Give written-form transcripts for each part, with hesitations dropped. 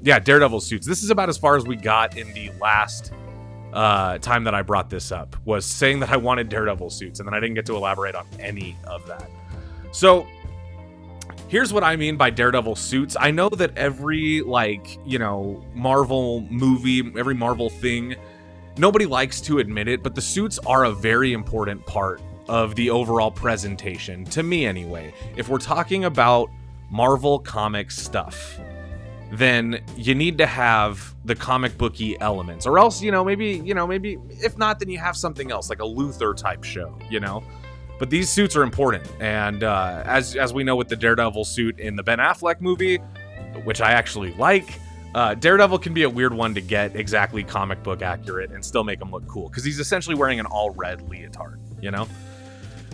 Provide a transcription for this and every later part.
Yeah, Daredevil suits. This is about as far as we got in the last time that I brought this up, was saying that I wanted Daredevil suits, and then I didn't get to elaborate on any of that. So here's what I mean by Daredevil suits. I know that every, like, you know, Marvel movie, every Marvel thing, nobody likes to admit it, but the suits are a very important part of the overall presentation, to me anyway. If we're talking about Marvel comics stuff, then you need to have the comic booky elements, or else, maybe if not, then you have something else, like a Luther type show, But these suits are important, and as we know with the Daredevil suit in the Ben Affleck movie, which I actually like, Daredevil can be a weird one to get exactly comic book accurate and still make him look cool, because he's essentially wearing an all red leotard,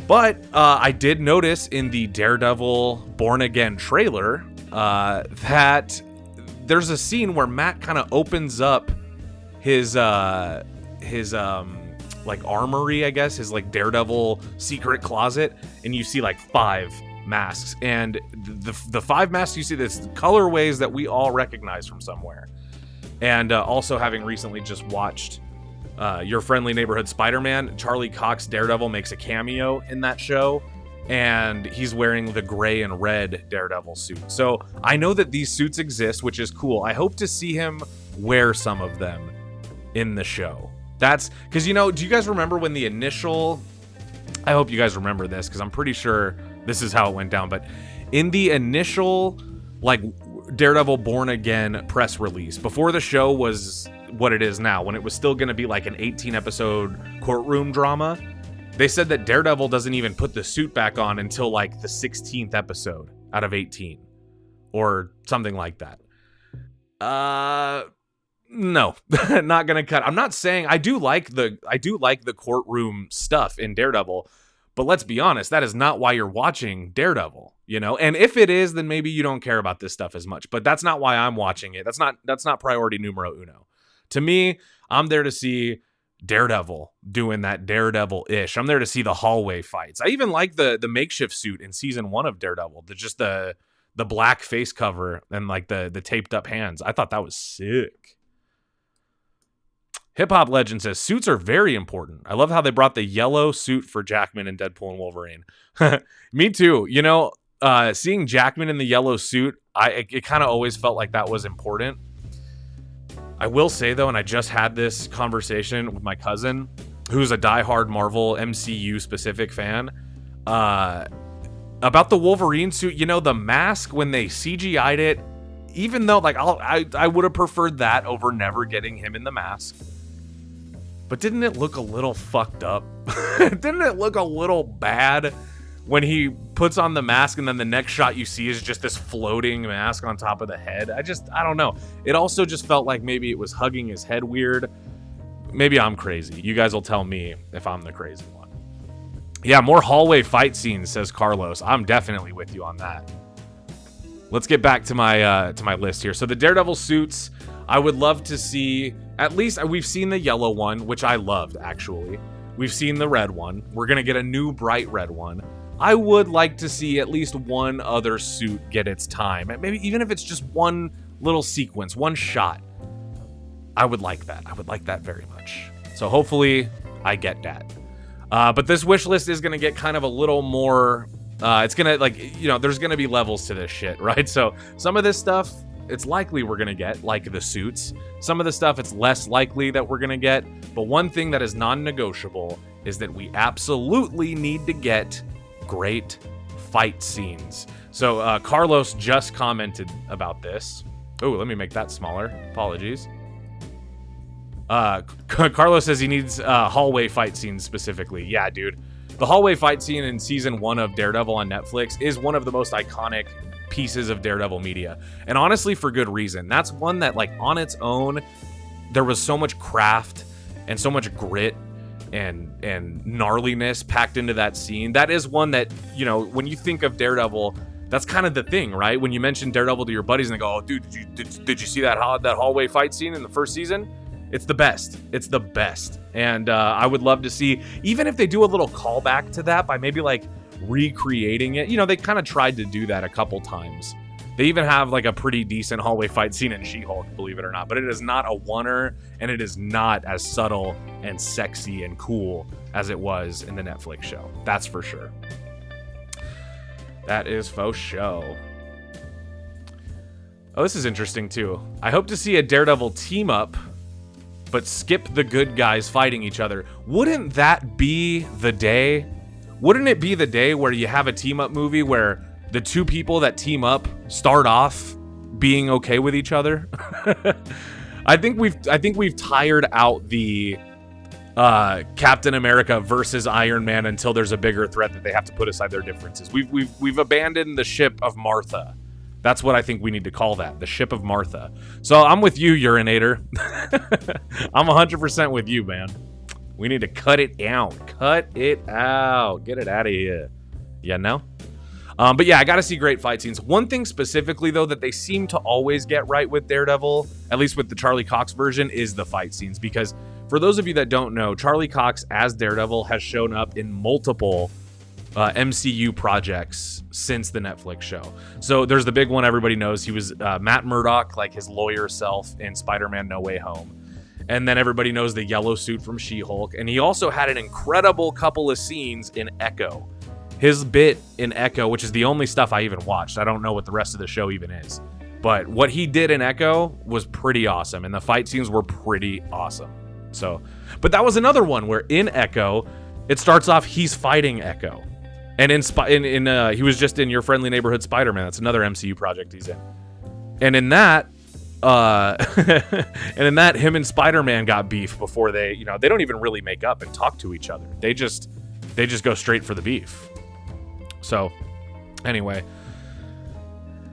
But I did notice in the Daredevil Born Again trailer that there's a scene where Matt kind of opens up his like armory, I guess, his like Daredevil secret closet, and you see like 5 masks, and the 5 masks you see, that's colorways that we all recognize from somewhere. And also, having recently just watched Your Friendly Neighborhood Spider-Man, Charlie Cox Daredevil makes a cameo in that show, and he's wearing the gray and red Daredevil suit. So I know that these suits exist, which is cool. I hope to see him wear some of them in the show. That's because, do you guys remember when the initial, I hope you guys remember this, because I'm pretty sure this is how it went down, but in the initial, like, Daredevil Born Again press release, before the show was what it is now, when it was still going to be like an 18-episode courtroom drama, they said that Daredevil doesn't even put the suit back on until like the 16th episode out of 18 or something like that. No, not going to cut. I'm not saying I do like the courtroom stuff in Daredevil, but let's be honest, that is not why you're watching Daredevil, And if it is, then maybe you don't care about this stuff as much, but that's not why I'm watching it. That's not priority numero uno. To me, I'm there to see Daredevil doing that Daredevil-ish. I'm there to see the hallway fights. I even like the makeshift suit in season 1 of Daredevil. The black face cover and like the taped up hands. I thought that was sick. Hip Hop Legend says, suits are very important. I love how they brought the yellow suit for Jackman in Deadpool and Wolverine. Me too. Seeing Jackman in the yellow suit, it kind of always felt like that was important. I will say, though, and I just had this conversation with my cousin, who's a diehard Marvel MCU specific fan, about the Wolverine suit. The mask, when they CGI'd it, even though like I would have preferred that over never getting him in the mask. But didn't it look a little fucked up? Didn't it look a little bad when he puts on the mask and then the next shot you see is just this floating mask on top of the head? I don't know. It also just felt like maybe it was hugging his head weird. Maybe I'm crazy. You guys will tell me if I'm the crazy one. Yeah, more hallway fight scenes, says Carlos. I'm definitely with you on that. Let's get back to my list here. So the Daredevil suits, I would love to see, at least we've seen the yellow one, which I loved, actually. We've seen the red one. We're going to get a new bright red one. I would like to see at least one other suit get its time. Maybe even if it's just one little sequence, one shot. I would like that. I would like that very much. So hopefully I get that. But this wish list is going to get kind of a little more... it's going to, there's going to be levels to this shit, right? So some of this stuff, it's likely we're going to get, like the suits. Some of the stuff, it's less likely that we're going to get. But one thing that is non-negotiable is that we absolutely need to get great fight scenes. So Carlos just commented about this. Oh, let me make that smaller. Apologies. Carlos says he needs hallway fight scenes specifically. Yeah, dude. The hallway fight scene in season 1 of Daredevil on Netflix is one of the most iconic pieces of Daredevil media. And honestly, for good reason. That's one that, like, on its own, there was so much craft and so much grit and gnarliness packed into that scene. That is one that, when you think of Daredevil, that's kind of the thing, right? When you mention Daredevil to your buddies and they go, oh, dude, did you see that hallway fight scene in the first season? It's the best. It's the best. And I would love to see, even if they do a little callback to that by maybe like recreating it. They kind of tried to do that a couple times They even have like a pretty decent hallway fight scene in She-Hulk, believe it or not. But it is not a oneer, and it is not as subtle and sexy and cool as it was in the Netflix show. That's for sure. That is faux show. Oh, this is interesting too. I hope to see a Daredevil team up, but skip the good guys fighting each other. Wouldn't that be the day? Wouldn't it be the day where you have a team up movie where the two people that team up start off being okay with each other? I think we've tired out the Captain America versus Iron Man until there's a bigger threat that they have to put aside their differences. We've abandoned the ship of Martha. That's what I think we need to call that, the ship of Martha. So I'm with you, Urinator. I'm 100% with you, man. We need to cut it down. Cut it out. Get it out of here. Yeah, no? But yeah, I got to see great fight scenes. One thing specifically, though, that they seem to always get right with Daredevil, at least with the Charlie Cox version, is the fight scenes. Because for those of you that don't know, Charlie Cox as Daredevil has shown up in multiple MCU projects since the Netflix show. So there's the big one everybody knows. He was Matt Murdock, like his lawyer self in Spider-Man No Way Home. And then everybody knows the yellow suit from She-Hulk. And he also had an incredible couple of scenes in Echo. His bit in Echo, which is the only stuff I even watched. I don't know what the rest of the show even is. But what he did in Echo was pretty awesome. And the fight scenes were pretty awesome. So, but that was another one where in Echo, it starts off, he's fighting Echo. And he was just in Your Friendly Neighborhood Spider-Man. That's another MCU project he's in. And in that, him and Spider-Man got beef before they don't even really make up and talk to each other. They just go straight for the beef. So, anyway,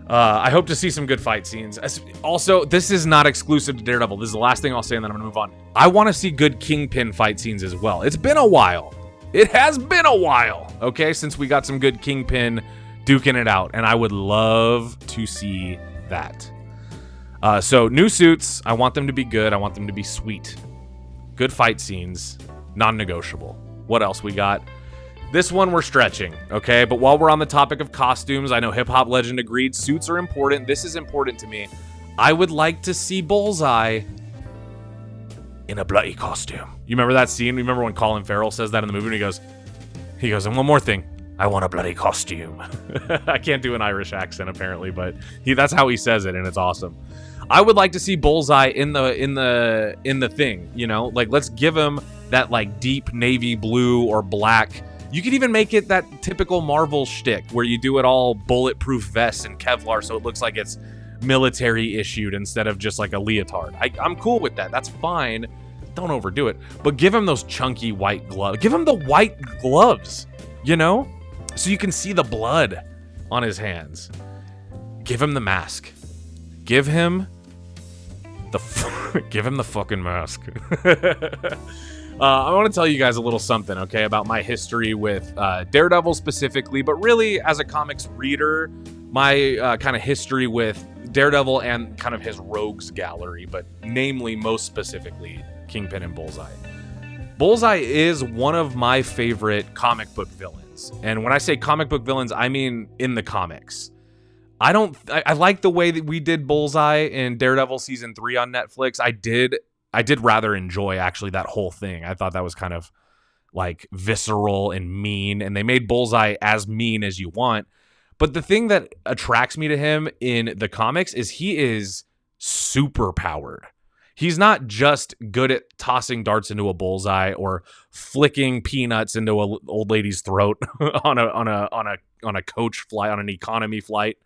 I hope to see some good fight scenes. Also, this is not exclusive to Daredevil. This is the last thing I'll say, and then I'm gonna move on. I want to see good Kingpin fight scenes as well. It's been a while. It has been a while, okay, since we got some good Kingpin duking it out, and I would love to see that. So new suits, I want them to be good. I want them to be sweet. Good fight scenes, non-negotiable. What else we got? This one we're stretching, okay? But while we're on the topic of costumes, I know Hip Hop Legend agreed. Suits are important. This is important to me. I would like to see Bullseye in a bloody costume. You remember that scene? Remember when Colin Farrell says that in the movie? And he goes, and one more thing. I want a bloody costume. I can't do an Irish accent apparently, but that's how he says it, and it's awesome. I would like to see Bullseye in the thing, you know? Like, let's give him that like deep navy blue or black. You could even make it that typical Marvel shtick where you do it all bulletproof vests and Kevlar so it looks like it's military issued instead of just like a leotard. I'm cool with that. That's fine. Don't overdo it. But give him those chunky white gloves. Give him the white gloves, you know? So you can see the blood on his hands. Give him the mask. Give him the fucking mask. I want to tell you guys a little something, okay, about my history with Daredevil specifically, but really as a comics reader, my kind of history with Daredevil and kind of his rogues gallery, but namely, most specifically, Kingpin and Bullseye. Bullseye is one of my favorite comic book villains. And when I say comic book villains, I mean in the comics. I like the way that we did Bullseye in Daredevil season 3 on Netflix. I did rather enjoy actually that whole thing. I thought that was kind of like visceral and mean, and they made Bullseye as mean as you want. But the thing that attracts me to him in the comics is he is super powered. He's not just good at tossing darts into a bullseye or flicking peanuts into an old lady's throat on a coach flight, on an economy flight.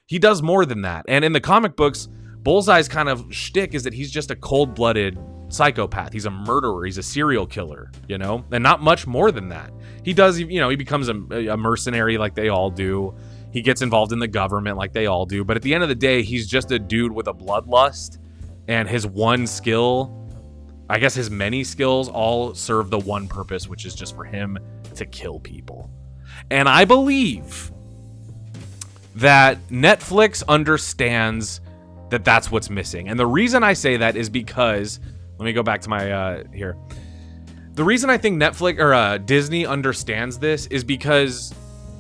He does more than that. And in the comic books, Bullseye's kind of shtick is that he's just a cold-blooded psychopath. He's a murderer. He's a serial killer, you know, and not much more than that. He does, you know, he becomes a mercenary like they all do. He gets involved in the government like they all do. But at the end of the day, he's just a dude with a bloodlust, and his one skill, I guess his many skills, all serve the one purpose, which is just for him to kill people. And I believe that Netflix understands that that's what's missing. And the reason I say that is because, let me go back to my here. The reason I think Netflix or Disney understands this is because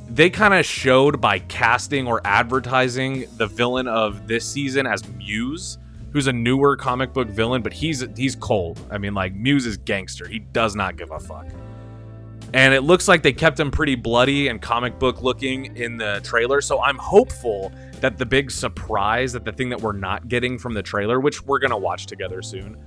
they kind of showed by casting or advertising the villain of this season as Muse, who's a newer comic book villain, but he's cold. I mean, like, Muse is gangster. He does not give a fuck. And it looks like they kept him pretty bloody and comic book looking in the trailer. So I'm hopeful that the big surprise, that the thing that we're not getting from the trailer, which we're going to watch together soon,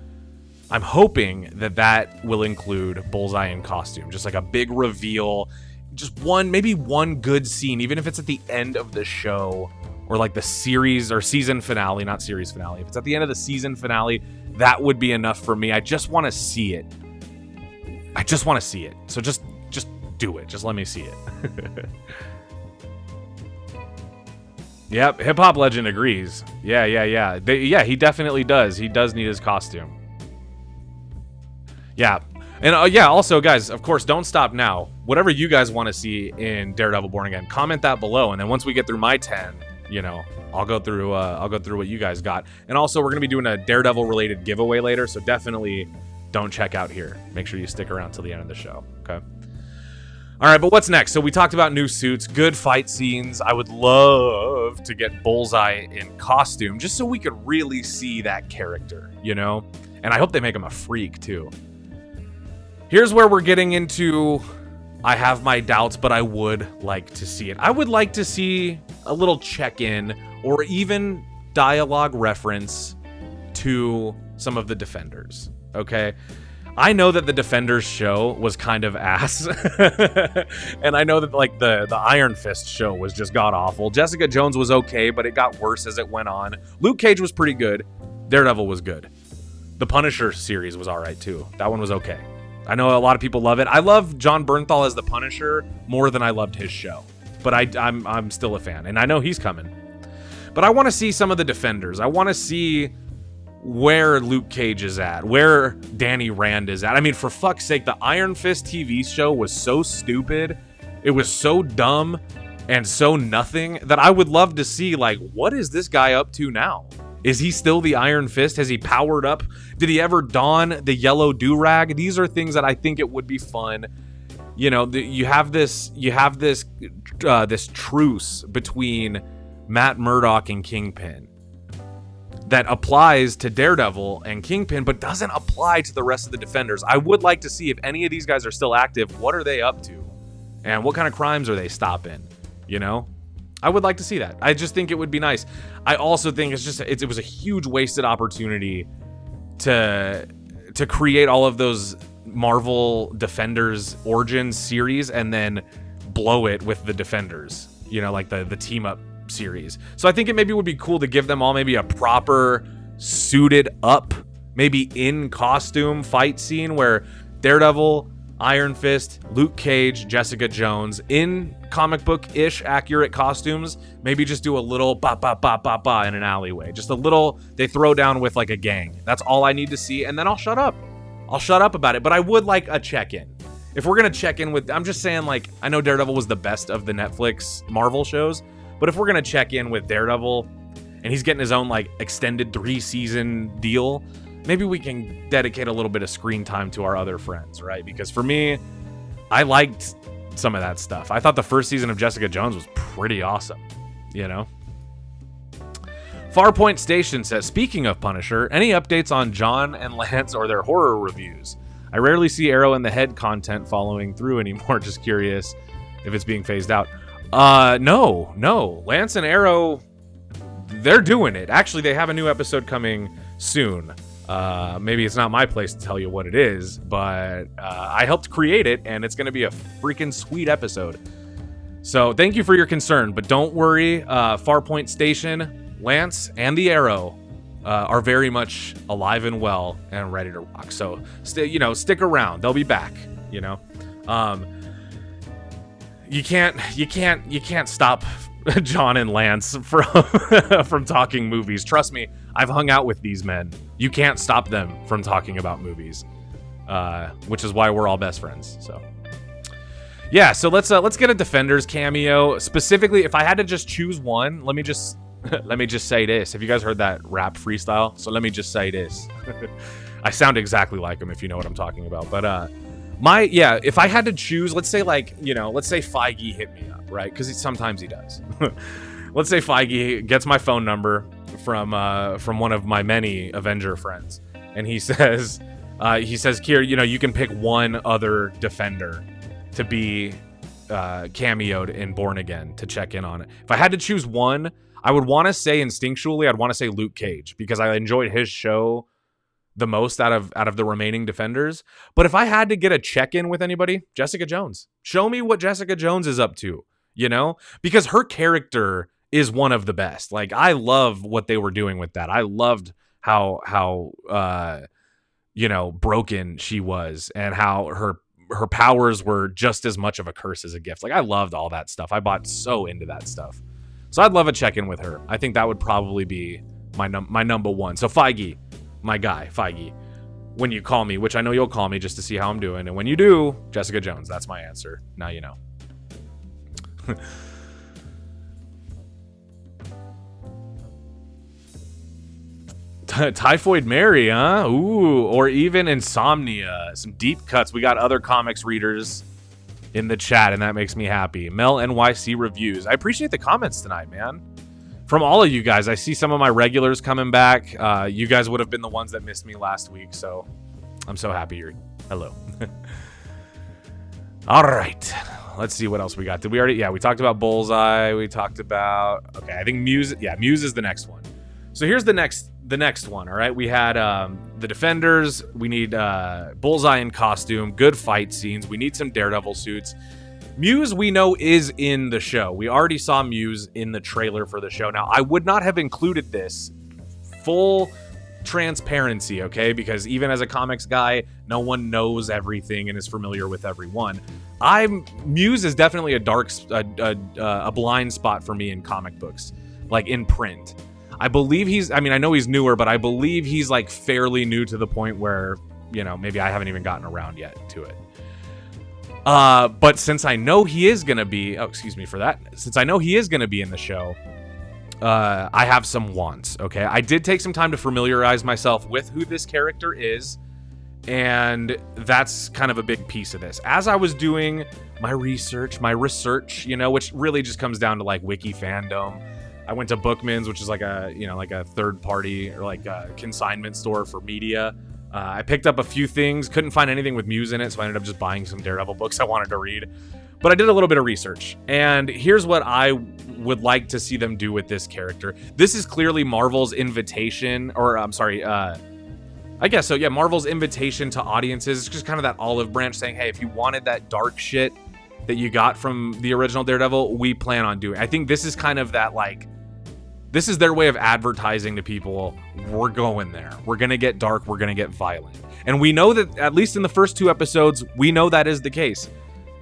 I'm hoping that that will include Bullseye in costume. Just like a big reveal. Just maybe one good scene, even if it's at the end of the show or like the series or season finale, not series finale. If it's at the end of the season finale, that would be enough for me. I just want to see it. I just want to see it. So just do it. Just let me see it. Yep, hip hop legend agrees. Yeah. He definitely does. He does need his costume. Yeah. And also, guys, of course, don't stop now. Whatever you guys want to see in Daredevil Born Again, comment that below. And then once we get through my 10, I'll go through what you guys got. And also, we're going to be doing a Daredevil related giveaway later. So definitely don't check out here. Make sure you stick around till the end of the show. Okay. All right, but what's next? So we talked about new suits, good fight scenes. I would love to get Bullseye in costume just so we could really see that character, And I hope they make him a freak too. Here's where we're getting into, I have my doubts, but I would like to see it. I would like to see a little check-in or even dialogue reference to some of the Defenders, okay? I know that the Defenders show was kind of ass. And I know that like the Iron Fist show was just god-awful. Jessica Jones was okay, but it got worse as it went on. Luke Cage was pretty good. Daredevil was good. The Punisher series was all right too. That one was okay. I know a lot of people love it. I love John Bernthal as the Punisher more than I loved his show. But I'm still a fan, and I know he's coming. But I want to see some of the Defenders. I want to see where Luke Cage is at, where Danny Rand is at. I mean, for fuck's sake, the Iron Fist TV show was so stupid. It was so dumb and so nothing that I would love to see, like, what is this guy up to now? Is he still the Iron Fist? Has he powered up? Did he ever don the yellow do-rag? These are things that I think it would be fun. You have this truce between Matt Murdock and Kingpin that applies to Daredevil and Kingpin, but doesn't apply to the rest of the Defenders. I would like to see if any of these guys are still active. What are they up to? And what kind of crimes are they stopping? I would like to see that. I just think it would be nice. I also think it was a huge wasted opportunity to create all of those Marvel Defenders origins series and then blow it with the Defenders, like the team up series. So I think it maybe would be cool to give them all maybe a proper suited up, maybe in costume fight scene where Daredevil, Iron Fist, Luke Cage, Jessica Jones in comic book-ish accurate costumes, maybe just do a little ba in an alleyway. Just a little, they throw down with like a gang. That's all I need to see, and then I'll shut up. I'll shut up about it, but I would like a check-in. If we're going to check in with, I'm just saying, like, I know Daredevil was the best of the Netflix Marvel shows, but if we're going to check in with Daredevil and he's getting his own like extended 3-season deal, maybe we can dedicate a little bit of screen time to our other friends, right? Because for me, I liked some of that stuff. I thought the first season of Jessica Jones was pretty awesome, Farpoint Station says, speaking of Punisher, any updates on John and Lance or their horror reviews? I rarely see Arrow in the Head content following through anymore. Just curious if it's being phased out. No. Lance and Arrow, they're doing it. Actually, they have a new episode coming soon. Maybe it's not my place to tell you what it is, but I helped create it, and it's going to be a freaking sweet episode. So thank you for your concern, but don't worry. Farpoint Station, Lance, and the Arrow are very much alive and well and ready to rock. So stick around. They'll be back. You can't stop John and Lance from talking movies. Trust me, I've hung out with these men. You can't stop them from talking about movies, which is why we're all best friends. So, yeah. So let's get a Defenders cameo. Specifically, if I had to just choose one, let me just say this. Have you guys heard that rap freestyle? So let me just say this. I sound exactly like him if you know what I'm talking about. But If I had to choose, let's say let's say Feige hit me up, right? Because sometimes he does. Let's say Feige gets my phone number from one of my many Avenger friends, and he says, Kier, you can pick one other Defender to be cameoed in Born Again to check in on it. If I had to choose one, I would want to say instinctually, I'd want to say Luke Cage, because I enjoyed his show the most out of the remaining Defenders. But if I had to get a check-in with anybody, Jessica Jones. Show me what Jessica Jones is up to, because her character is one of the best. Like, I love what they were doing with that. I loved how broken she was, and how her powers were just as much of a curse as a gift. Like, I loved all that stuff. I bought so into that stuff. So I'd love a check-in with her. I think that would probably be my number one. So Feige, my guy, Feige, when you call me, which I know you'll call me just to see how I'm doing. And when you do, Jessica Jones, that's my answer. Now you know. Typhoid Mary, huh? Ooh, or even Insomnia. Some deep cuts. We got other comics readers in the chat, and that makes me happy. Mel NYC Reviews. I appreciate the comments tonight, man. From all of you guys. I see some of my regulars coming back. You guys would have been the ones that missed me last week, so I'm so happy you're... Hello. All right. Let's see what else we got. Did we already... Yeah, we talked about Bullseye. We talked about... Okay, I think Muse... Yeah, Muse is the next one. So here's the next one, all right? We had the Defenders. We need Bullseye in costume. Good fight scenes. We need some Daredevil suits. Muse, we know, is in the show. We already saw Muse in the trailer for the show. Now, I would not have included this, full transparency, okay? Because even as a comics guy, no one knows everything and is familiar with everyone. Muse is definitely a blind spot for me in comic books, like in print. I believe I know he's newer, but I believe he's like fairly new to the point where, maybe I haven't even gotten around yet to it. But since I know he is going to be, since I know he is going to be in the show, I have some wants, okay? I did take some time to familiarize myself with who this character is, and that's kind of a big piece of this. As I was doing my research, which really just comes down to like wiki fandom. I went to Bookman's, which is like a third party or like a consignment store for media. I picked up a few things, couldn't find anything with Muse in it, so I ended up just buying some Daredevil books I wanted to read. But I did a little bit of research, and here's what I would like to see them do with this character. This is clearly Marvel's invitation, or I'm sorry, I guess so, yeah, Marvel's invitation to audiences. It's just kind of that olive branch saying, hey, if you wanted that dark shit that you got from the original Daredevil, we plan on doing it. I think this is kind of that, like, this is their way of advertising to people, we're going there. We're going to get dark. We're going to get violent. And we know that, at least in the first 2 episodes, we know that is the case.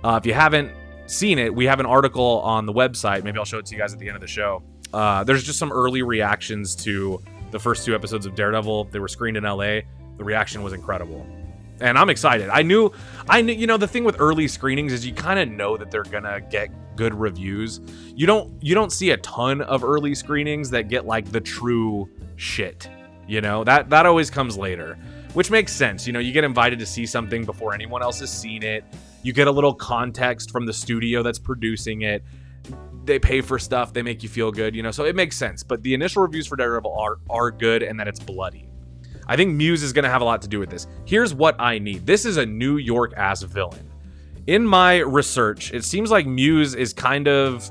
If you haven't seen it, we have an article on the website. Maybe I'll show it to you guys at the end of the show. There's just some early reactions to the first 2 episodes of Daredevil. They were screened in LA. The reaction was incredible. And I'm excited. I knew, the thing with early screenings is you kind of know that they're gonna get good reviews. You don't see a ton of early screenings that get like the true shit. That always comes later, which makes sense. You get invited to see something before anyone else has seen it. You get a little context from the studio that's producing it. They pay for stuff. They make you feel good, so it makes sense. But the initial reviews for Daredevil are good, and that it's bloody. I think Muse is going to have a lot to do with this. Here's what I need. This is a New York-ass villain. In my research, it seems like Muse is kind of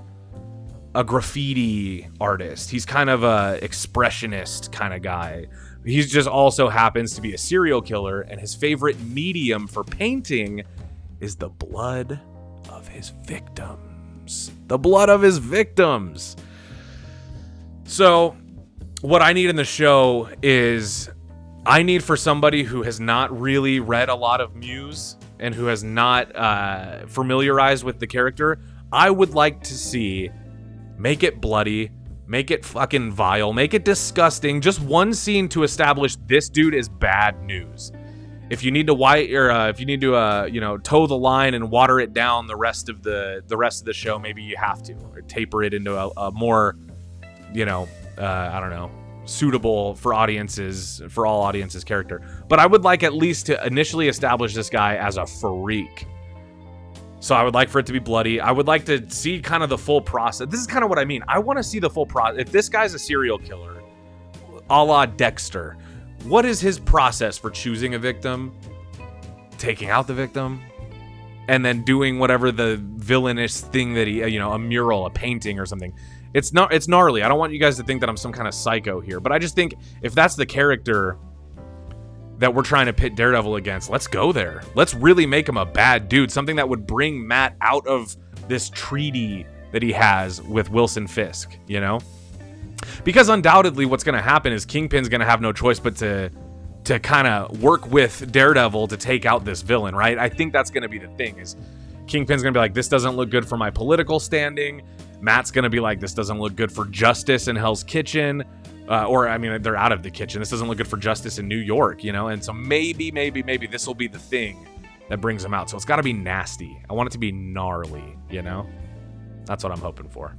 a graffiti artist. He's kind of a expressionist kind of guy. He just also happens to be a serial killer, and his favorite medium for painting is the blood of his victims. The blood of his victims. So, what I need in the show is... I need for somebody who has not really read a lot of Muse and who has not familiarized with the character. I would like to see, make it bloody, make it fucking vile, make it disgusting. Just one scene to establish this dude is bad news. If you need to toe the line and water it down the rest of the show, maybe you have to, or taper it into a more, I don't know, suitable for audiences, for all audiences character. But I would like at least to initially establish this guy as a freak. So I would like for it to be bloody. I would like to see kind of the full process. This is kind of what I mean. I want to see the full process. If this guy's a serial killer, a la Dexter, what is his process for choosing a victim, taking out the victim, and then doing whatever the villainous thing that he, a mural, a painting or something. It's gnarly. I don't want you guys to think that I'm some kind of psycho here, but I just think if that's the character that we're trying to pit Daredevil against, let's go there. Let's really make him a bad dude, something that would bring Matt out of this treaty that he has with Wilson Fisk, Because undoubtedly what's going to happen is Kingpin's going to have no choice but to kind of work with Daredevil to take out this villain, right? I think that's going to be the thing, is Kingpin's going to be like, this doesn't look good for my political standing. Matt's going to be like, this doesn't look good for justice in Hell's Kitchen. They're out of the kitchen. This doesn't look good for justice in New York, And so maybe this will be the thing that brings him out. So it's got to be nasty. I want it to be gnarly, That's what I'm hoping for.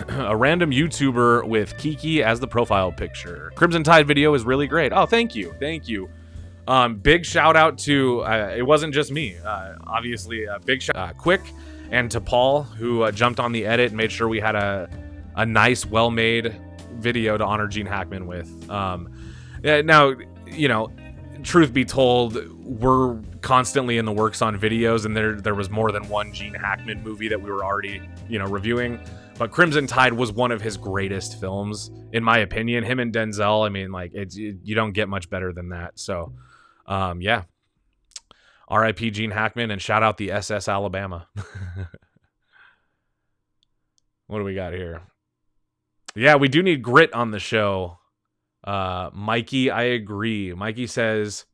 A random YouTuber with Kiki as the profile picture. Crimson Tide video is really great. Oh, thank you. Big shout out to, it wasn't just me. Obviously, a big shout Quick, and to Paul, who jumped on the edit and made sure we had a nice, well-made video to honor Gene Hackman with. Now, truth be told, we're constantly in the works on videos, and there was more than one Gene Hackman movie that we were already, reviewing. But Crimson Tide was one of his greatest films, in my opinion. Him and Denzel, you don't get much better than that. So, yeah. R.I.P. Gene Hackman, and shout out the SS Alabama. What do we got here? Yeah, we do need grit on the show. Mikey, I agree. Mikey says,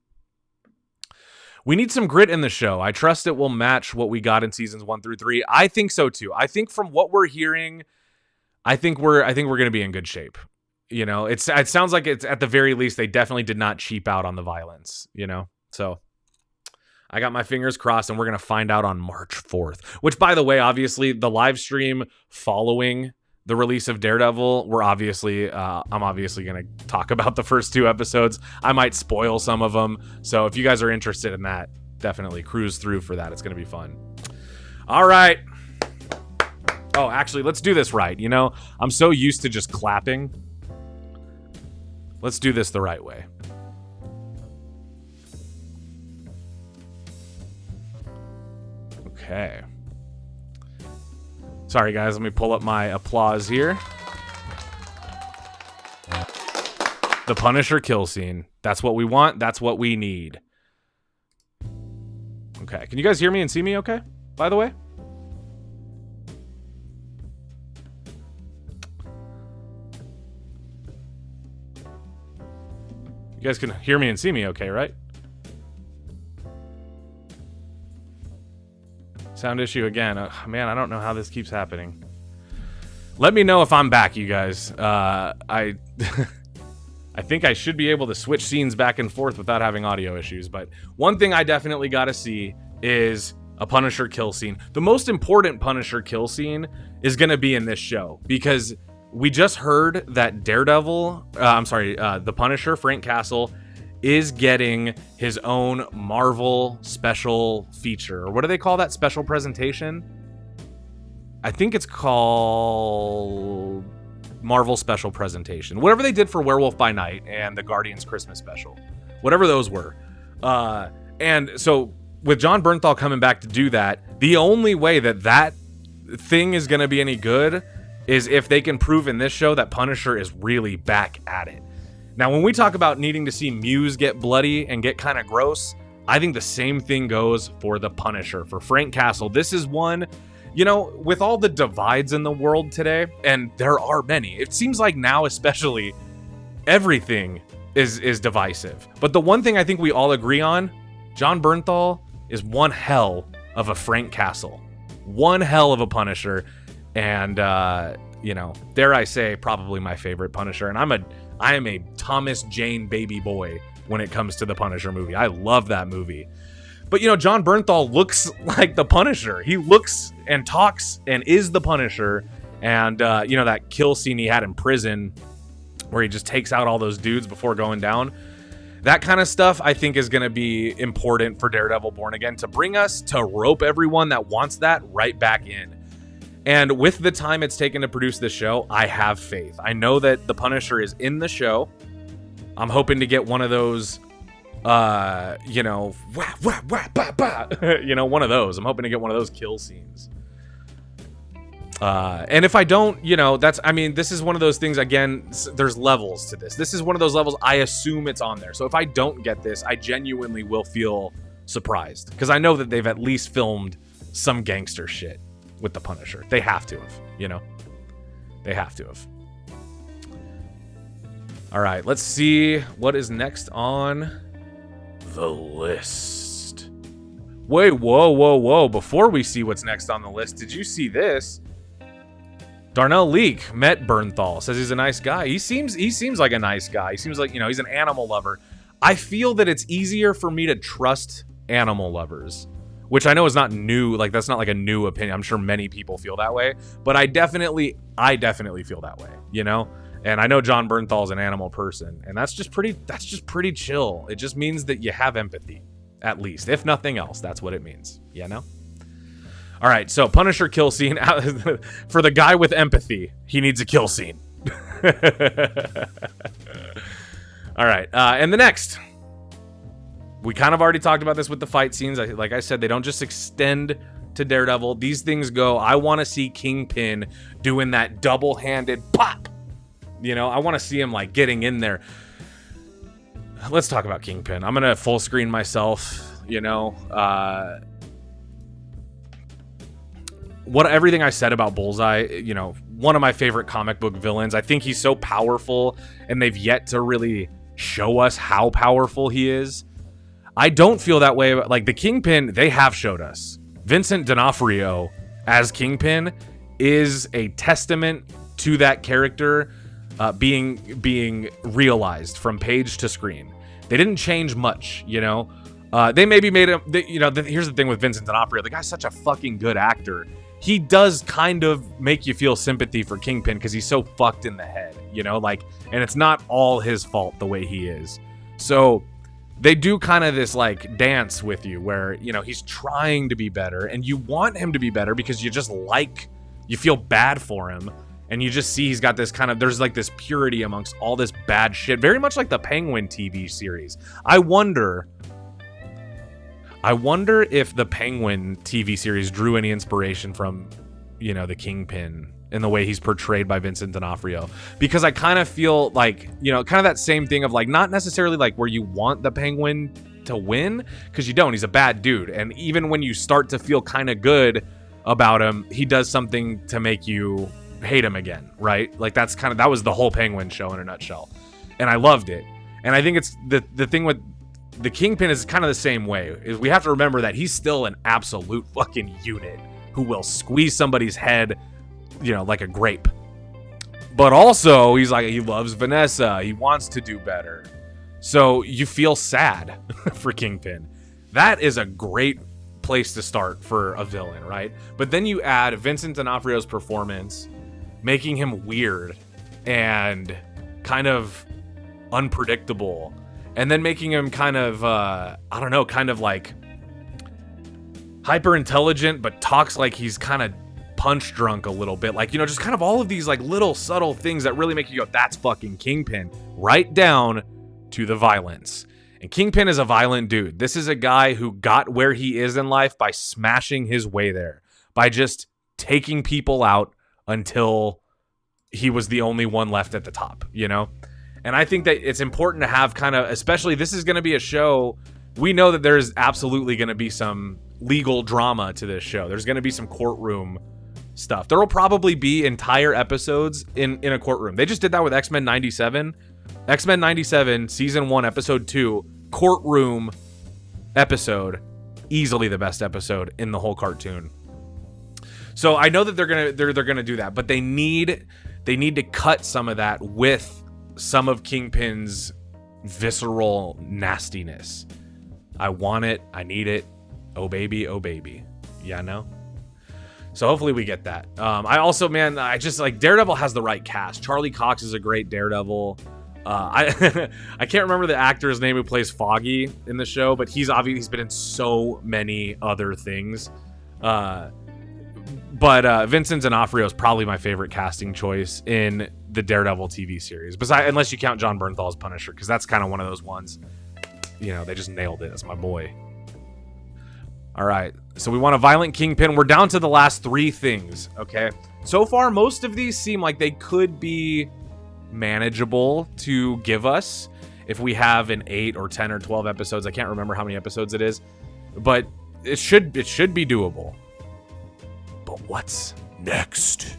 we need some grit in the show. I trust it will match what we got in seasons 1 through 3. I think so too. I think from what we're hearing, I think we're going to be in good shape. It sounds like it's, at the very least, they definitely did not cheap out on the violence, So I got my fingers crossed, and we're going to find out on March 4th, which, by the way, obviously the live stream following the release of Daredevil, I'm obviously going to talk about the first 2 episodes. I might spoil some of them. So if you guys are interested in that, definitely cruise through for that. It's going to be fun. All right. Oh, actually, let's do this right. I'm so used to just clapping. Let's do this the right way. Okay. Sorry, guys. Let me pull up my applause here. The Punisher kill scene. That's what we want. That's what we need. Okay. Can you guys hear me and see me okay, by the way? You guys can hear me and see me okay, right? Sound issue again. Man, I don't know how this keeps happening. Let me know if I'm back, you guys. I think I should be able to switch scenes back and forth without having audio issues. But one thing I definitely got to see is a Punisher kill scene. The most important Punisher kill scene is going to be in this show, because we just heard that the Punisher, Frank Castle, is getting his own Marvel special feature. Or what do they call that special presentation? I think it's called Marvel Special Presentation. Whatever they did for Werewolf by Night and the Guardians Christmas special. Whatever those were. And so with Jon Bernthal coming back to do that, the only way that thing is going to be any good is if they can prove in this show that Punisher is really back at it. Now, when we talk about needing to see Muse get bloody and get kind of gross, I think the same thing goes for the Punisher, for Frank Castle. This is one, with all the divides in the world today, and there are many, it seems like now especially, everything is divisive. But the one thing I think we all agree on, Jon Bernthal is one hell of a Frank Castle. One hell of a Punisher. And, dare I say, probably my favorite Punisher. And I am a Thomas Jane baby boy when it comes to the Punisher movie. I love that movie. But, you know, John Bernthal looks like the Punisher. He looks and talks and is the Punisher. And, you know, that kill scene he had in prison where he just takes out all those dudes before going down. That kind of stuff, I think, is going to be important for Daredevil Born Again to bring us to rope everyone that wants that right back in. And with the time it's taken to produce this show, I have faith. I know that the Punisher is in the show. I'm hoping to get one of those... you know, wah, wah, wah, bah, bah. You know, one of those. I'm hoping to get one of those kill scenes. And if I don't, you know, I mean, this is one of those things, again, there's levels to this. This is one of those levels, I assume it's on there. So if I don't get this, I genuinely will feel surprised. Because I know that they've at least filmed some gangster shit with the Punisher. They have to have, you know. They have to have. All right, let's see what is next on the list. Wait, whoa. Before we see what's next on the list, did you see this? Darnell Leak met Bernthal, says he's a nice guy. He seems like a nice guy. He seems like, you know, he's an animal lover. I feel that it's easier for me to trust animal lovers, which I know is not new. Like, that's not like a new opinion. I'm sure many people feel that way, but I definitely feel that way, you know? And I know John Bernthal's an animal person, and that's just pretty chill. It just means that you have empathy, at least. If nothing else, that's what it means, you know? All right, so Punisher kill scene. For the guy with empathy, he needs a kill scene. All right, and the next. We kind of already talked about this with the fight scenes. Like I said, they don't just extend to Daredevil. These things go, I want to see Kingpin doing that double-handed pop. You know, I want to see him, like, getting in there. Let's talk about Kingpin. I'm going to full screen myself, you know. Everything I said about Bullseye, you know, one of my favorite comic book villains. I think he's so powerful, and they've yet to really show us how powerful he is. I don't feel that way about, like, the Kingpin, they have showed us. Vincent D'Onofrio as Kingpin is a testament to that character being realized from page to screen. They didn't change much, you know. They maybe made him, you know, here's the thing with Vincent D'Onofrio. The guy's such a fucking good actor. He does kind of make you feel sympathy for Kingpin because he's so fucked in the head, you know, like, and it's not all his fault the way he is. So they do kind of this, like, dance with you where, you know, he's trying to be better and you want him to be better because you just you feel bad for him. And you just see he's got this kind of, there's like this purity amongst all this bad shit. Very much like the Penguin TV series. I wonder if the Penguin TV series drew any inspiration from, you know, the Kingpin in the way he's portrayed by Vincent D'Onofrio. Because I kind of feel like, you know, kind of that same thing of, like, not necessarily like where you want the Penguin to win, because you don't. He's a bad dude. And even when you start to feel kind of good about him, he does something to make you hate him again, right? Like, that was the whole Penguin show in a nutshell, and I loved it. And I think it's the thing with the Kingpin is kind of the same way. Is we have to remember that he's still an absolute fucking unit who will squeeze somebody's head, you know, like a grape. But also, he's like, he loves Vanessa. He wants to do better. So you feel sad for Kingpin. That is a great place to start for a villain, right? But then you add Vincent D'Onofrio's performance, making him weird and kind of unpredictable, and then making him kind of, kind of like hyper intelligent, but talks like he's kind of punch drunk a little bit. Like, you know, just kind of all of these, like, little subtle things that really make you go, that's fucking Kingpin, right down to the violence. And Kingpin is a violent dude. This is a guy who got where he is in life by smashing his way there, by just taking people out until he was the only one left at the top, you know? And I think that it's important to have kind of, especially this is going to be a show, we know that there's absolutely going to be some legal drama to this show. There's going to be some courtroom stuff. There will probably be entire episodes in a courtroom. They just did that with X-Men 97. X-Men 97, Season 1, Episode 2, courtroom episode. Easily the best episode in the whole cartoon. So I know that they're gonna do that, but they need to cut some of that with some of Kingpin's visceral nastiness. I want it. I need it. Oh baby, oh baby. Yeah, no. So hopefully we get that. I also, man, I just like Daredevil has the right cast. Charlie Cox is a great Daredevil. I can't remember the actor's name who plays Foggy in the show, but he's been in so many other things. But Vincent D'Onofrio is probably my favorite casting choice in the Daredevil TV series. Unless you count John Bernthal as Punisher, because that's kind of one of those ones. You know, they just nailed it. That's my boy. All right, so we want a violent Kingpin. We're down to the last 3 things, okay? So far, most of these seem like they could be manageable to give us if we have an 8 or 10 or 12 episodes. I can't remember how many episodes it is, but it should be doable. But what's next?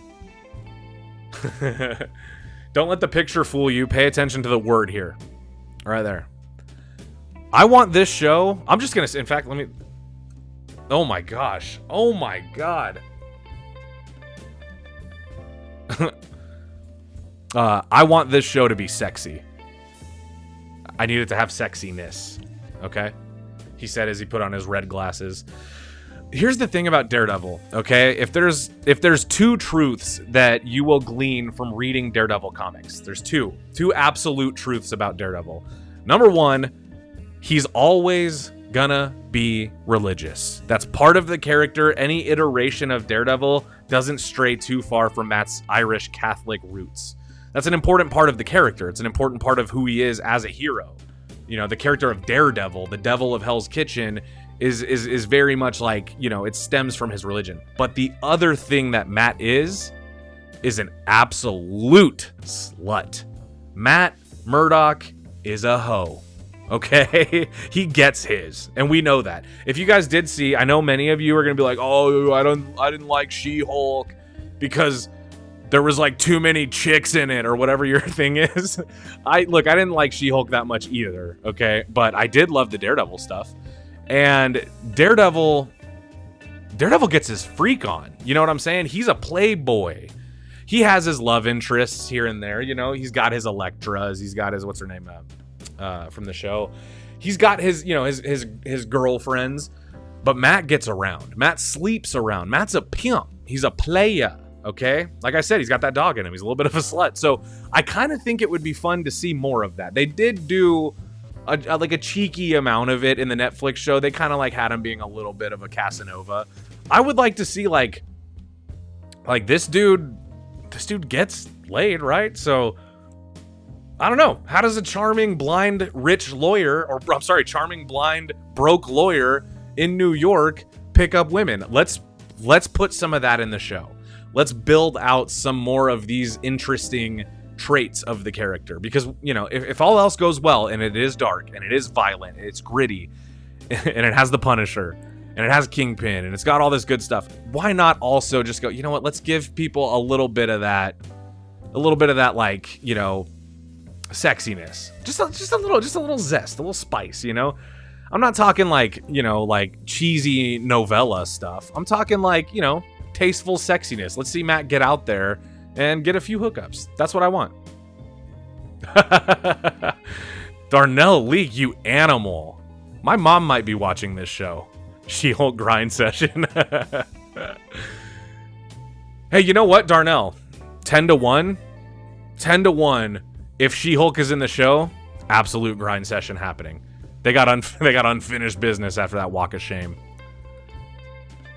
Don't let the picture fool you. Pay attention to the word here. Right there. I want this show. I'm just going to, in fact, let me... Oh my gosh. Oh my god. I want this show to be sexy. I need it to have sexiness. Okay? He said as he put on his red glasses. Here's the thing about Daredevil, okay? If there's 2 truths that you will glean from reading Daredevil comics, there's 2 absolute truths about Daredevil. Number 1, he's always gonna be religious. That's part of the character. Any iteration of Daredevil doesn't stray too far from Matt's Irish Catholic roots. That's an important part of the character. It's an important part of who he is as a hero. You know, the character of Daredevil, the devil of Hell's Kitchen, is very much like, you know, it stems from his religion. But the other thing that Matt is an absolute slut. Matt Murdock is a hoe. Okay, he gets his, and we know that. If you guys did see, I know many of you are gonna be like, "Oh, I didn't like She-Hulk because there was like too many chicks in it," or whatever your thing is. I didn't like She-Hulk that much either. Okay, but I did love the Daredevil stuff, and Daredevil gets his freak on. You know what I'm saying? He's a playboy. He has his love interests here and there. You know, he's got his Electras. He's got his what's her name from the show. He's got his, you know, his girlfriends, but Matt gets around. Matt sleeps around. Matt's a pimp. He's a playa. Okay, like I said, he's got that dog in him. He's a little bit of a slut. So I kind of think it would be fun to see more of that. They did do a cheeky amount of it in the Netflix show. They kind of like had him being a little bit of a Casanova. I would like to see like this dude gets laid, right? So I don't know. How does a charming, blind, rich lawyer, charming, blind, broke lawyer in New York pick up women? Let's put some of that in the show. Let's build out some more of these interesting traits of the character. Because, you know, if all else goes well, and it is dark, and it is violent, and it's gritty, and it has the Punisher, and it has Kingpin, and it's got all this good stuff, why not also just go, you know what, let's give people a little bit of that, like, you know, sexiness, just a little zest, a little spice, you know. I'm not talking like, you know, like cheesy novella stuff. I'm talking like, you know, tasteful sexiness. Let's see Matt get out there and get a few hookups. That's what I want. Darnell Leak, you animal. My mom might be watching this show. She-Hulk grind session. Hey, you know what, Darnell? 10-1. 10-1. If She-Hulk is in the show, absolute grind session happening. They got unfinished business after that walk of shame.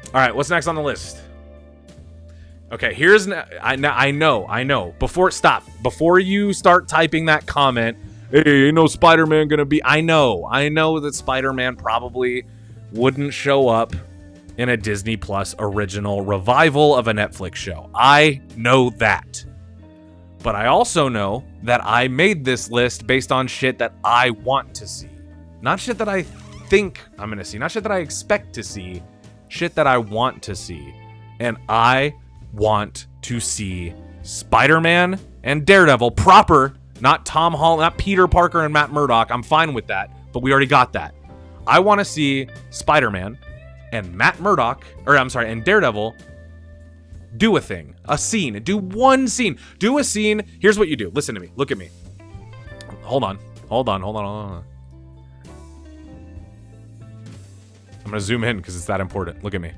All right, what's next on the list? Okay, I know. Before you start typing that comment, hey, ain't no Spider-Man gonna be. I know that Spider-Man probably wouldn't show up in a Disney Plus original revival of a Netflix show. I know that. But I also know that I made this list based on shit that I want to see. Not shit that I think I'm going to see. Not shit that I expect to see. Shit that I want to see. And I want to see Spider-Man and Daredevil proper. Not Tom Holland, not Peter Parker and Matt Murdock. I'm fine with that. But we already got that. I want to see Spider-Man and Matt Murdock, and Daredevil do a thing, a scene, do one scene, do a scene. Here's what you do. Listen to me. Look at me. Hold on. I'm I'm going to zoom in because it's that important. Look at me.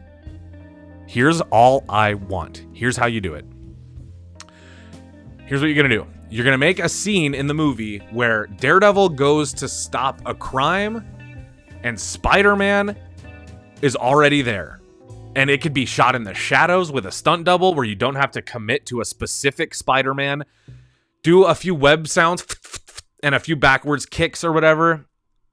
Here's all I want. Here's how you do it. Here's what you're going to do. You're going to make a scene in the movie where Daredevil goes to stop a crime and Spider-Man is already there. And it could be shot in the shadows with a stunt double where you don't have to commit to a specific Spider-Man. Do a few web sounds and a few backwards kicks or whatever.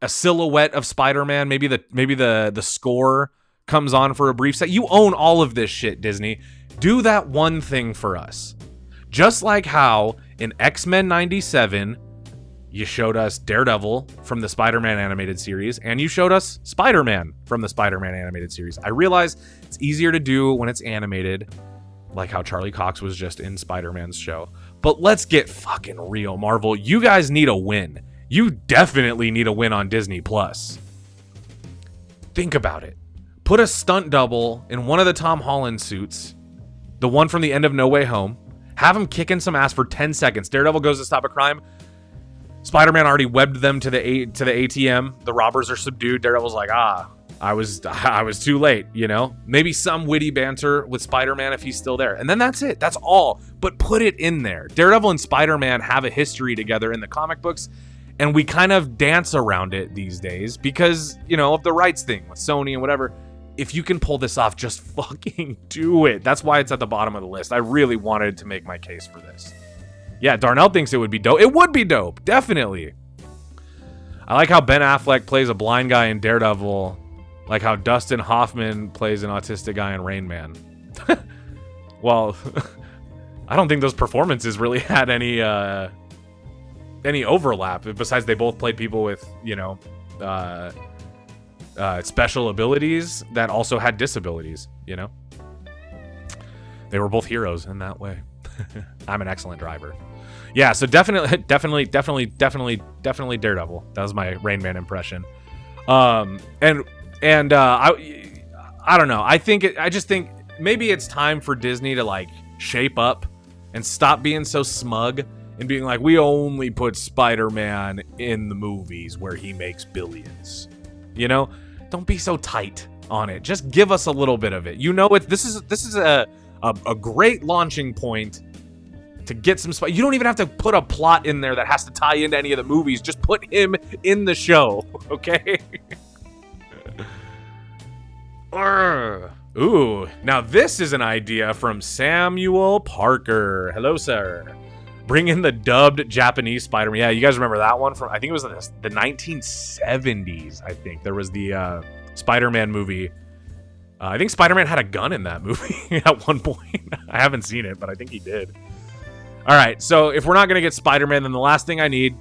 A silhouette of Spider-Man. Maybe the score comes on for a brief set. You own all of this shit, Disney. Do that one thing for us. Just like how in X-Men 97, you showed us Daredevil from the Spider-Man animated series, and you showed us Spider-Man from the Spider-Man animated series. I realize it's easier to do when it's animated, like how Charlie Cox was just in Spider-Man's show. But let's get fucking real, Marvel. You guys need a win. You definitely need a win on Disney+. Think about it. Put a stunt double in one of the Tom Holland suits, the one from the end of No Way Home. Have him kicking some ass for 10 seconds. Daredevil goes to stop a crime. Spider-Man already webbed them to the ATM. The robbers are subdued. Daredevil's like, I was too late, you know? Maybe some witty banter with Spider-Man if he's still there. And then that's it. That's all. But put it in there. Daredevil and Spider-Man have a history together in the comic books, and we kind of dance around it these days because, you know, of the rights thing with Sony and whatever. If you can pull this off, just fucking do it. That's why it's at the bottom of the list. I really wanted to make my case for this. Yeah, Darnell thinks it would be dope. It would be dope. Definitely. I like how Ben Affleck plays a blind guy in Daredevil. Like how Dustin Hoffman plays an autistic guy in Rain Man. Well, I don't think those performances really had any overlap. Besides, they both played people with, you know, special abilities that also had disabilities, you know? They were both heroes in that way. I'm an excellent driver. Yeah, so definitely Daredevil. That was my Rain Man impression. I don't know. I just think maybe it's time for Disney to like shape up and stop being so smug and being like, we only put Spider-Man in the movies where he makes billions. You know, don't be so tight on it. Just give us a little bit of it. You know, this is a great launching point to get some. You don't even have to put a plot in there that has to tie into any of the movies. Just put him in the show, okay? Ooh, now this is an idea from Samuel Parker. Hello, sir. Bring in the dubbed Japanese Spider-Man. Yeah, you guys remember that one from, I think it was the 1970s, I think. There was the Spider-Man movie. I think Spider-Man had a gun in that movie at one point. I haven't seen it, but I think he did. All right, so if we're not going to get Spider-Man, then the last thing I need,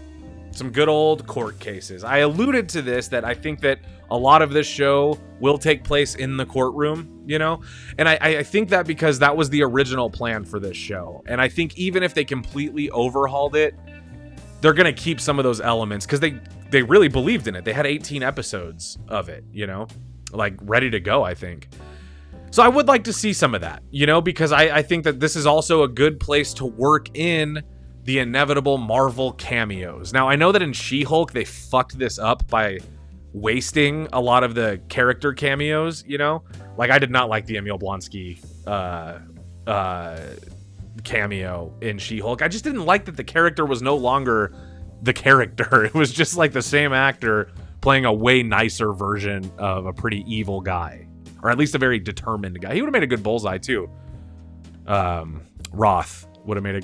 some good old court cases. I alluded to this, that I think that a lot of this show will take place in the courtroom, you know? And I think that because that was the original plan for this show. And I think even if they completely overhauled it, they're going to keep some of those elements because they really believed in it. They had 18 episodes of it, you know? Like, ready to go, I think. So I would like to see some of that, you know? Because I think that this is also a good place to work in the inevitable Marvel cameos. Now, I know that in She-Hulk, they fucked this up by wasting a lot of the character cameos, you know? Like, I did not like the Emil Blonsky cameo in She-Hulk. I just didn't like that the character was no longer the character. It was just like the same actor playing a way nicer version of a pretty evil guy. Or at least a very determined guy. He would have made a good Bullseye, too. Roth would have made a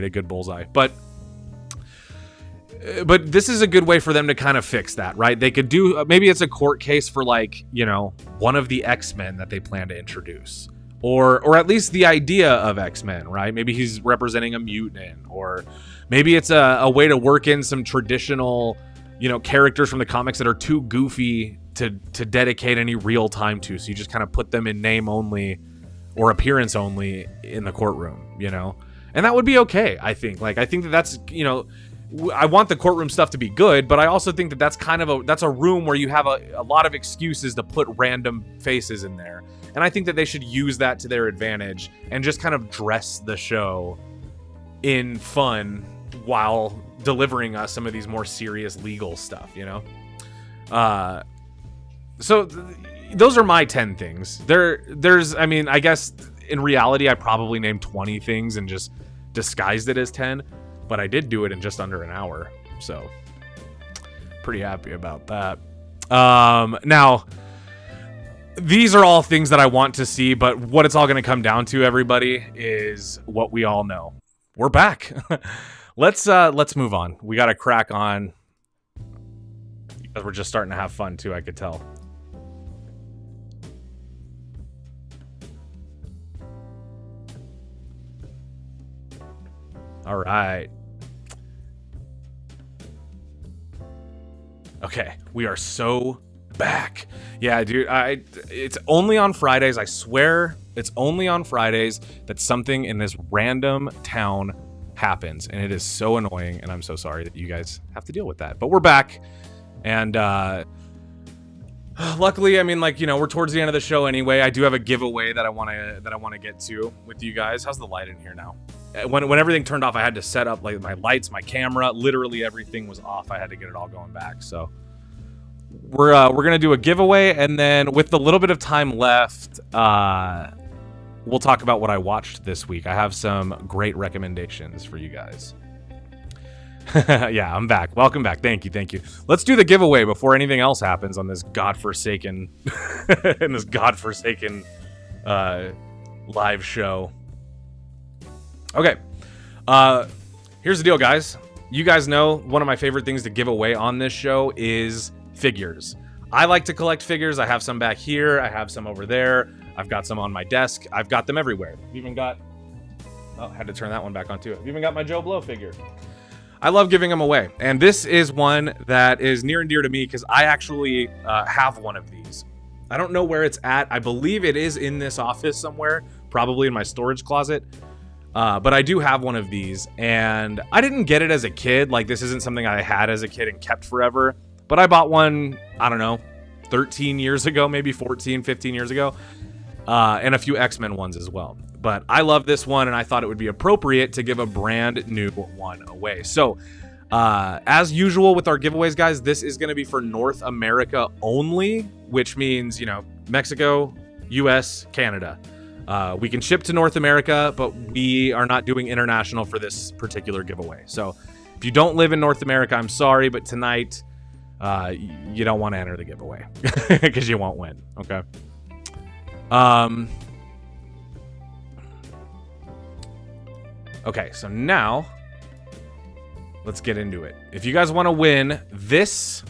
good Bullseye. But this is a good way for them to kind of fix that, right? They could do, maybe it's a court case for, like, you know, one of the X-Men that they plan to introduce, or at least the idea of X-Men, right? Maybe he's representing a mutant, or maybe it's a way to work in some traditional, you know, characters from the comics that are too goofy to dedicate any real time to. So you just kind of put them in name only or appearance only in the courtroom, you know? And that would be okay, I think. Like, I think that's, you know, I want the courtroom stuff to be good, but I also think that that's kind of that's a room where you have a lot of excuses to put random faces in there. And I think that they should use that to their advantage and just kind of dress the show in fun while delivering us some of these more serious legal stuff, you know? those are my 10 things. There's, I mean, I guess in reality, I probably named 20 things and just disguised it as 10, but I did do it in just under an hour. So pretty happy about that. Now, these are all things that I want to see, but what it's all going to come down to, everybody, is what we all know. We're back. Let's move on. We got to crack on. Because we're just starting to have fun too, I could tell. All right. Okay, we are so back. Yeah, dude, it's only on Fridays. I swear it's only on Fridays that something in this random town happens, and it is so annoying, and I'm so sorry that you guys have to deal with that. But we're back, and luckily, I mean, like, you know, we're towards the end of the show anyway. I do have a giveaway that I want to get to with you guys. How's the light in here now? When everything turned off, I had to set up like my lights, my camera, literally everything was off. I had to get it all going back. So we're gonna do a giveaway, and then with the little bit of time left, we'll talk about what I watched this week. I have some great recommendations for you guys. Yeah, I'm back. Welcome back. Thank you. Let's do the giveaway before anything else happens on this godforsaken live show. Okay. Here's the deal, guys. You guys know one of my favorite things to give away on this show is figures. I like to collect figures. I have some back here. I have some over there. I've got some on my desk. I've got them everywhere. I've even got... Oh, I had to turn that one back on too. I've even got my Joe Blow figure. I love giving them away. And this is one that is near and dear to me because I actually have one of these. I don't know where it's at. I believe it is in this office somewhere, probably in my storage closet. But I do have one of these, and I didn't get it as a kid. Like, this isn't something I had as a kid and kept forever. But I bought one, I don't know, 13 years ago, maybe 14, 15 years ago. And a few X-Men ones as well. But I love this one, and I thought it would be appropriate to give a brand new one away. So, as usual with our giveaways, guys, this is going to be for North America only, which means, you know, Mexico, US, Canada. We can ship to North America, but we are not doing international for this particular giveaway. So if you don't live in North America, I'm sorry, but tonight you don't want to enter the giveaway because you won't win. Okay. Okay, so now let's get into it. If you guys want to win this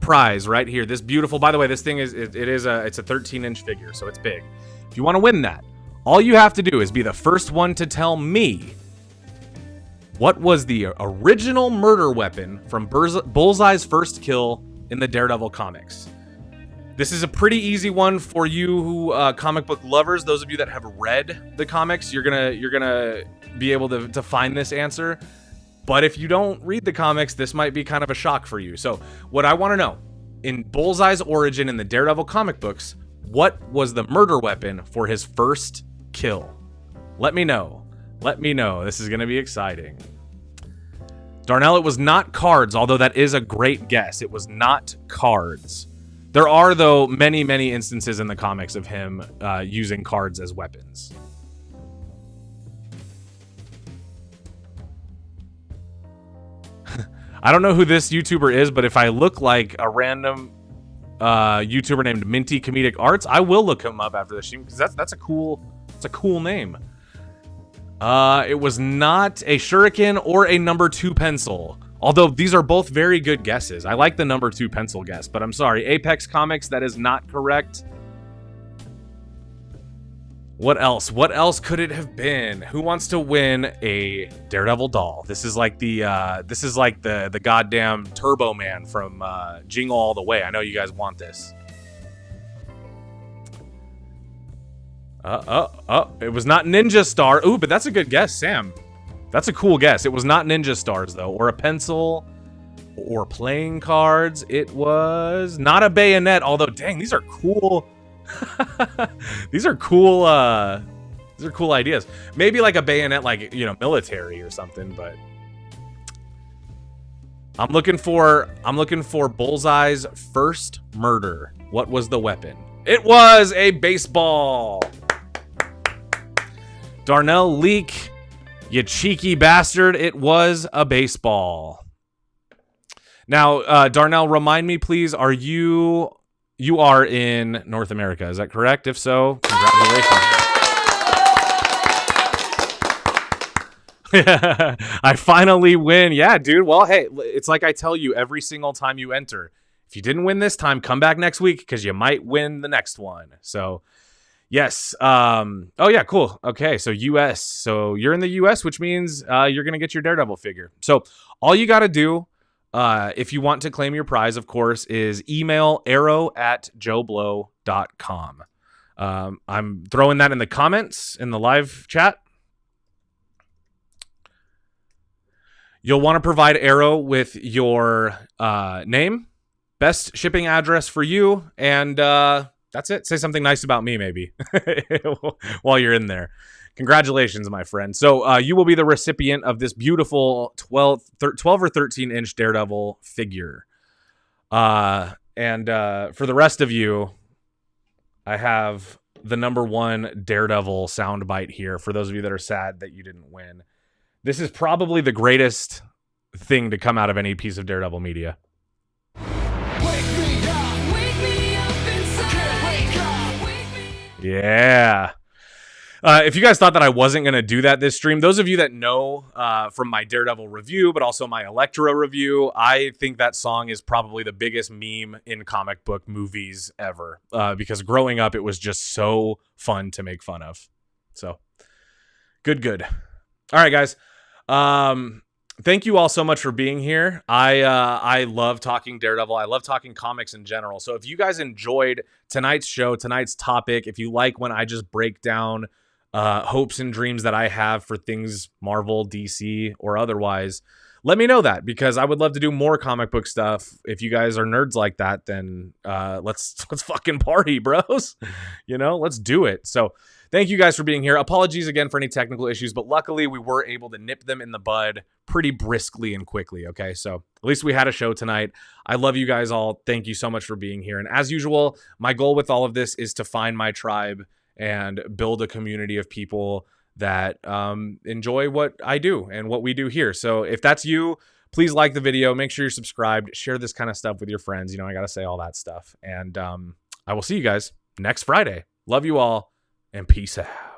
prize right here, this beautiful, by the way, this thing is, it's a 13-inch figure, so it's big. If you want to win that, all you have to do is be the first one to tell me what was the original murder weapon from Bullseye's first kill in the Daredevil comics. This is a pretty easy one for you who comic book lovers. Those of you that have read the comics, you're gonna be able to find this answer. But if you don't read the comics, this might be kind of a shock for you. So what I want to know, in Bullseye's origin in the Daredevil comic books, what was the murder weapon for his first kill? Let me know. This is going to be exciting. Darnell, it was not cards, although that is a great guess. It was not cards. There are, though, many, many instances in the comics of him using cards as weapons. I don't know who this YouTuber is, but if I look like a random YouTuber named Minty Comedic Arts, I will look him up after the stream because that's a cool name. It was not a shuriken or a number 2 pencil, although these are both very good guesses. I like the number 2 pencil guess, but I'm sorry, Apex Comics, that is not correct. What else could it have been? Who wants to win a Daredevil doll? This is like the goddamn Turbo Man from Jingle All the Way. I know you guys want this. It was not Ninja Star. Ooh, but that's a good guess, Sam. That's a cool guess. It was not Ninja Stars though, or a pencil, or playing cards. It was not a bayonet. Although, dang, these are cool. These are cool ideas. Maybe like a bayonet, like, you know, military or something, but I'm looking for Bullseye's first murder. What was the weapon? It was a baseball. Darnell Leak, you cheeky bastard. It was a baseball. Now, Darnell, remind me, please, you are in North America, is that correct? If so, congratulations. I finally win. Yeah, dude. Well, hey, it's like I tell you every single time you enter. If you didn't win this time, come back next week because you might win the next one. So, yes. Oh, yeah, cool. Okay, so U.S. So you're in the U.S., which means you're going to get your Daredevil figure. So all you got to do, if you want to claim your prize, of course, is email arrow@joeblow.com. I'm throwing that in the comments in the live chat. You'll want to provide Arrow with your name, best shipping address for you, and that's it. Say something nice about me, maybe, while you're in there. Congratulations, my friend. So you will be the recipient of this beautiful 12 or 13-inch Daredevil figure. And for the rest of you, I have the #1 Daredevil soundbite here for those of you that are sad that you didn't win. This is probably the greatest thing to come out of any piece of Daredevil media. Yeah. If you guys thought that I wasn't going to do that this stream, those of you that know from my Daredevil review, but also my Elektra review, I think that song is probably the biggest meme in comic book movies ever. Because growing up, it was just so fun to make fun of. So, good. All right, guys. Thank you all so much for being here. I love talking Daredevil. I love talking comics in general. So if you guys enjoyed tonight's show, tonight's topic, if you like when I just break down hopes and dreams that I have for things Marvel, DC, or otherwise, let me know that, because I would love to do more comic book stuff. If you guys are nerds like that, then let's fucking party, bros. Let's do it. So thank you guys for being here. Apologies again for any technical issues, but luckily we were able to nip them in the bud pretty briskly and quickly, okay? So at least we had a show tonight. I love you guys all. Thank you so much for being here. And as usual, my goal with all of this is to find my tribe and build a community of people that enjoy what I do and what we do here. So if that's you, please like the video. Make sure you're subscribed. Share this kind of stuff with your friends. I got to say all that stuff. And I will see you guys next Friday. Love you all. And peace out.